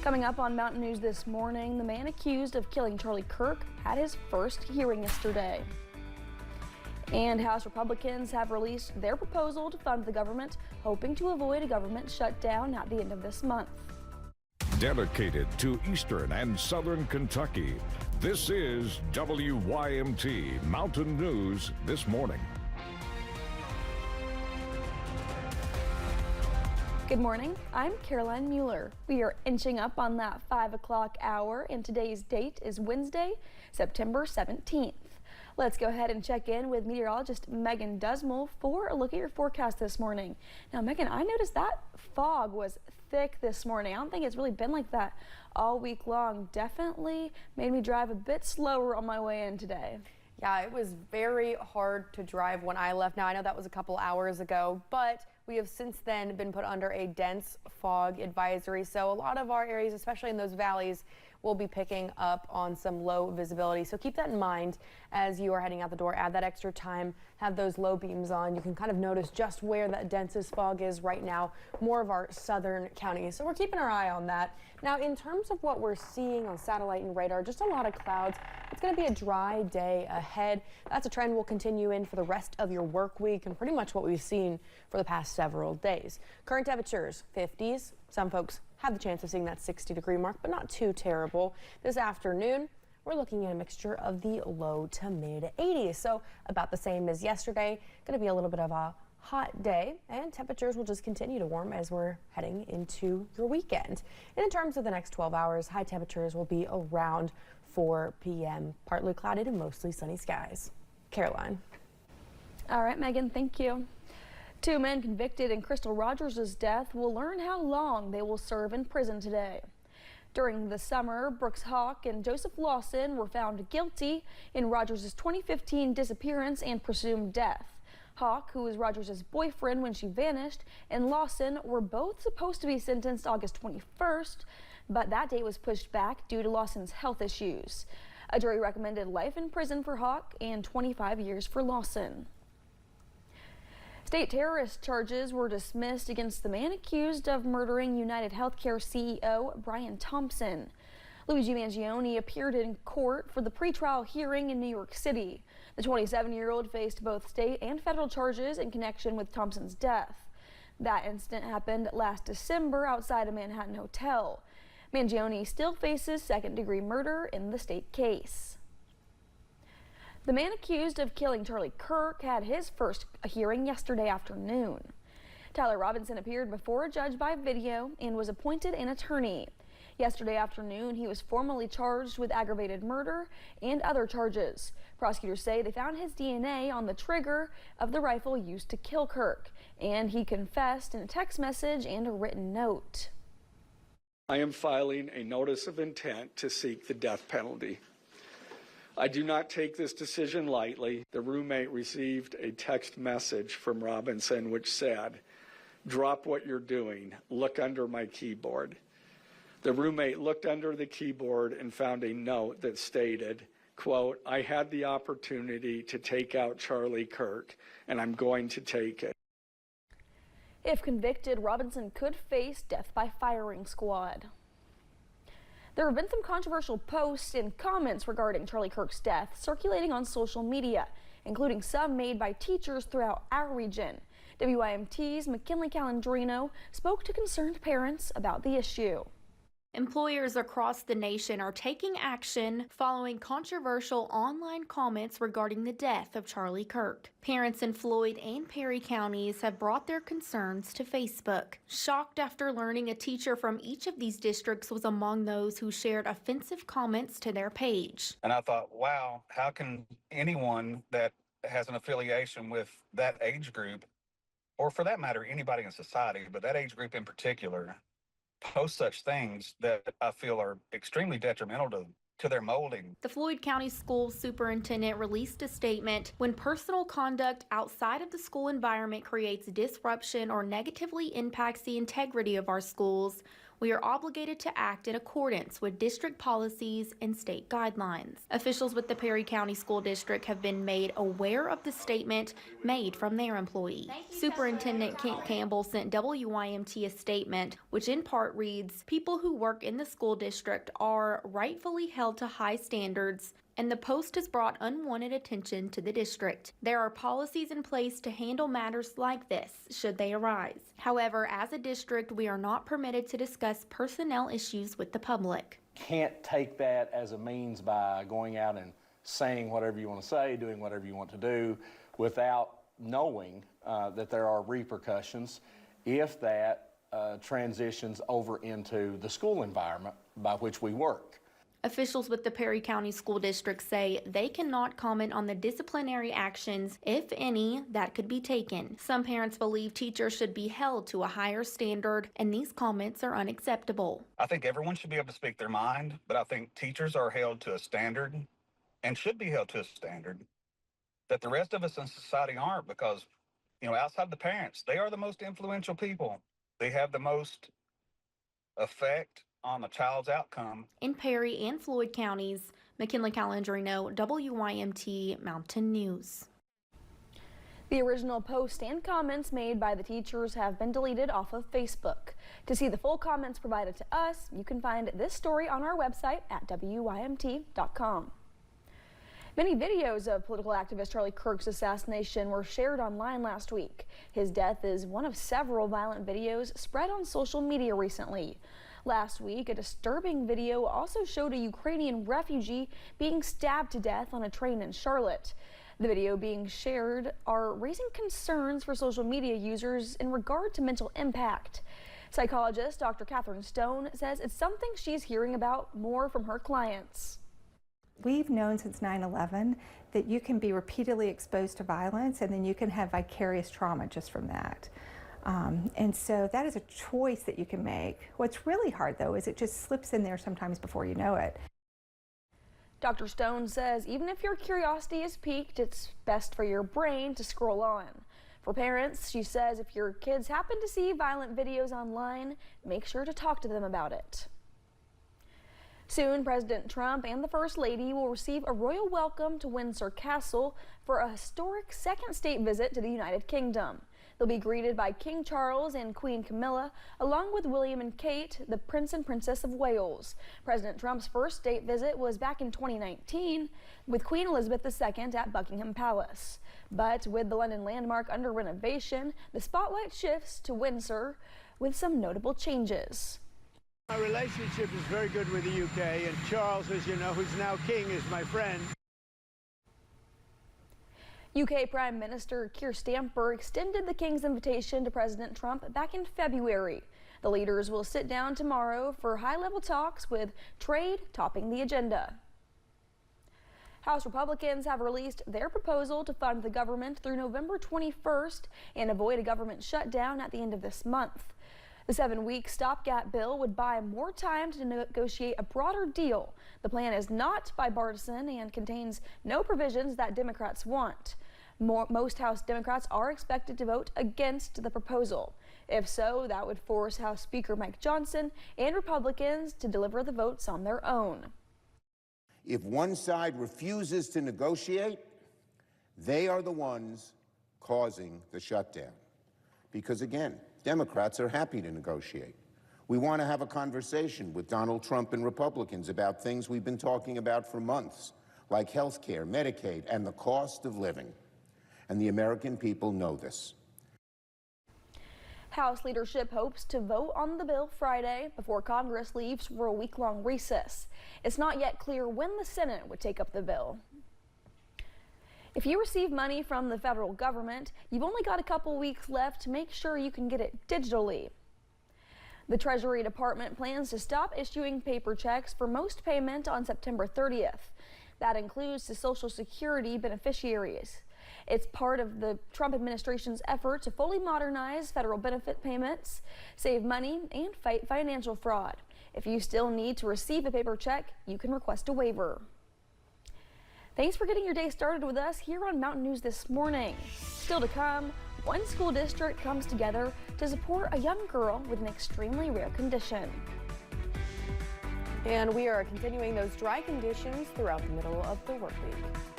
Coming up on Mountain News this morning, the man accused of killing Charlie Kirk had his first hearing yesterday. And House Republicans have released their proposal to fund the government, hoping to avoid a government shutdown at the end of this month. Dedicated to Eastern and Southern Kentucky, this is WYMT Mountain News this morning. Good morning, I'm Caroline Mueller. We are inching up on that 5 o'clock hour, and today's date is Wednesday, September 17th. Let's go ahead and check in with meteorologist Megan Dusmal for a look at your forecast this morning. Now, Megan, I noticed that fog was thick this morning. I don't think it's really been like that all week long. Definitely made me drive a bit slower on my way in today. Yeah, it was very hard to drive when I left. Now, I know that was a couple hours ago, but we have since then been put under a dense fog advisory. So a lot of our areas, especially in those valleys, will be picking up on some low visibility. So keep that in mind as you are heading out the door. Add that extra time, have those low beams on. You can kind of notice just where that densest fog is right now, more of our southern counties. So we're keeping our eye on that. Now, in terms of what we're seeing on satellite and radar, just a lot of clouds. It's going to be a dry day ahead. That's a trend we'll continue in for the rest of your work week and pretty much what we've seen for the past several days. Current temperatures, 50s. Some folks have the chance of seeing that 60-degree mark, but not too terrible. This afternoon, we're looking at a mixture of the low to mid 80s. So about the same as yesterday. Going to be a little bit of a hot day, and temperatures will just continue to warm as we're heading into your weekend. And in terms of the next 12 hours, high temperatures will be around 4 p.m. Partly clouded and mostly sunny skies. Caroline. All right, Megan, thank you. 2 men convicted in Crystal Rogers' death will learn how long they will serve in prison today. During the summer, Brooks Hawk and Joseph Lawson were found guilty in Rogers' 2015 disappearance and presumed death. Hawk, who was Rogers' boyfriend when she vanished, and Lawson were both supposed to be sentenced August 21st, but that date was pushed back due to Lawson's health issues. A jury recommended life in prison for Hawk and 25 years for Lawson. State terrorist charges were dismissed against the man accused of murdering United Healthcare CEO Brian Thompson. Luigi Mangione appeared in court for the pretrial hearing in New York City. The 27-year-old faced both state and federal charges in connection with Thompson's death. That incident happened last December outside a Manhattan hotel. Mangione still faces second-degree murder in the state case. The man accused of killing Charlie Kirk had his first hearing yesterday afternoon. Tyler Robinson appeared before a judge by video and was appointed an attorney. Yesterday afternoon, he was formally charged with aggravated murder and other charges. Prosecutors say they found his DNA on the trigger of the rifle used to kill Kirk, and he confessed in a text message and a written note. I am filing a notice of intent to seek the death penalty. I do not take this decision lightly. The roommate received a text message from Robinson which said, "Drop what you're doing. Look under my keyboard." The roommate looked under the keyboard and found a note that stated, quote, "I had the opportunity to take out Charlie Kirk, and I'm going to take it." If convicted, Robinson could face death by firing squad. There have been some controversial posts and comments regarding Charlie Kirk's death circulating on social media, including some made by teachers throughout our region. WYMT's McKinley Calandrino spoke to concerned parents about the issue. Employers across the nation are taking action following controversial online comments regarding the death of Charlie Kirk. Parents in Floyd and Perry counties have brought their concerns to Facebook. Shocked after learning a teacher from each of these districts was among those who shared offensive comments to their page. And I thought, wow, how can anyone that has an affiliation with that age group, or for that matter, anybody in society, but that age group in particular, post such things that I feel are extremely detrimental to their molding. The Floyd County School Superintendent released a statement: when personal conduct outside of the school environment creates disruption or negatively impacts the integrity of our schools, We are obligated to act in accordance with district policies and state guidelines. Officials with the Perry County School District have been made aware of the statement made from their employee. Superintendent Kent Campbell sent WYMT a statement, which in part reads, "People who work in the school district are rightfully held to high standards, and the post has brought unwanted attention to the district. There are policies in place to handle matters like this, should they arise. However, as a district, we are not permitted to discuss personnel issues with the public." Can't take that as a means by going out and saying whatever you want to say, doing whatever you want to do, without knowing that there are repercussions if that transitions over into the school environment by which we work. Officials with the Perry County School District say they cannot comment on the disciplinary actions, if any, that could be taken. Some parents believe teachers should be held to a higher standard, and these comments are unacceptable. I think everyone should be able to speak their mind, but I think teachers are held to a standard and should be held to a standard that the rest of us in society aren't, because, outside the parents, they are the most influential people. They have the most effect on a child's outcome. In Perry and Floyd counties, McKinley Calandrino, WYMT Mountain News. The original post and comments made by the teachers have been deleted off of Facebook. To see the full comments provided to us, you can find this story on our website at WYMT.com. Many videos of political activist Charlie Kirk's assassination were shared online last week. His death is one of several violent videos spread on social media recently. Last week, a disturbing video also showed a Ukrainian refugee being stabbed to death on a train in Charlotte. The video being shared are raising concerns for social media users in regard to mental impact. Psychologist Dr. Catherine Stone says it's something she's hearing about more from her clients. We've known since 9/11 that you can be repeatedly exposed to violence and then you can have vicarious trauma just from that. And so that is a choice that you can make. What's really hard, though, is it just slips in there sometimes before you know it. Dr. Stone says even if your curiosity is piqued, it's best for your brain to scroll on. For parents, she says if your kids happen to see violent videos online, make sure to talk to them about it. Soon, President Trump and the First Lady will receive a royal welcome to Windsor Castle for a historic second state visit to the United Kingdom. They'll be greeted by King Charles and Queen Camilla, along with William and Kate, the Prince and Princess of Wales. President Trump's first state visit was back in 2019 with Queen Elizabeth II at Buckingham Palace. But with the London landmark under renovation, the spotlight shifts to Windsor with some notable changes. My relationship is very good with the UK, and Charles, as you know, who's now king, is my friend. UK Prime Minister Keir Starmer extended the King's invitation to President Trump back in February. The leaders will sit down tomorrow for high-level talks with trade topping the agenda. House Republicans have released their proposal to fund the government through November 21st and avoid a government shutdown at the end of this month. The 7-week stopgap bill would buy more time to negotiate a broader deal. The plan is not bipartisan and contains no provisions that Democrats want. Most House Democrats are expected to vote against the proposal. If so, that would force House Speaker Mike Johnson and Republicans to deliver the votes on their own. If one side refuses to negotiate, they are the ones causing the shutdown. Because again, Democrats are happy to negotiate. We want to have a conversation with Donald Trump and Republicans about things we've been talking about for months, like health care, Medicaid, and the cost of living. And the American people know this. House leadership hopes to vote on the bill Friday before Congress leaves for a week-long recess. It's not yet clear when the Senate would take up the bill. If you receive money from the federal government, you've only got a couple weeks left to make sure you can get it digitally. The Treasury Department plans to stop issuing paper checks for most payment on September 30th. That includes to Social Security beneficiaries. It's part of the Trump administration's effort to fully modernize federal benefit payments, save money, and fight financial fraud. If you still need to receive a paper check, you can request a waiver. Thanks for getting your day started with us here on Mountain News this morning. Still to come, one school district comes together to support a young girl with an extremely rare condition. And we are continuing those dry conditions throughout the middle of the work week.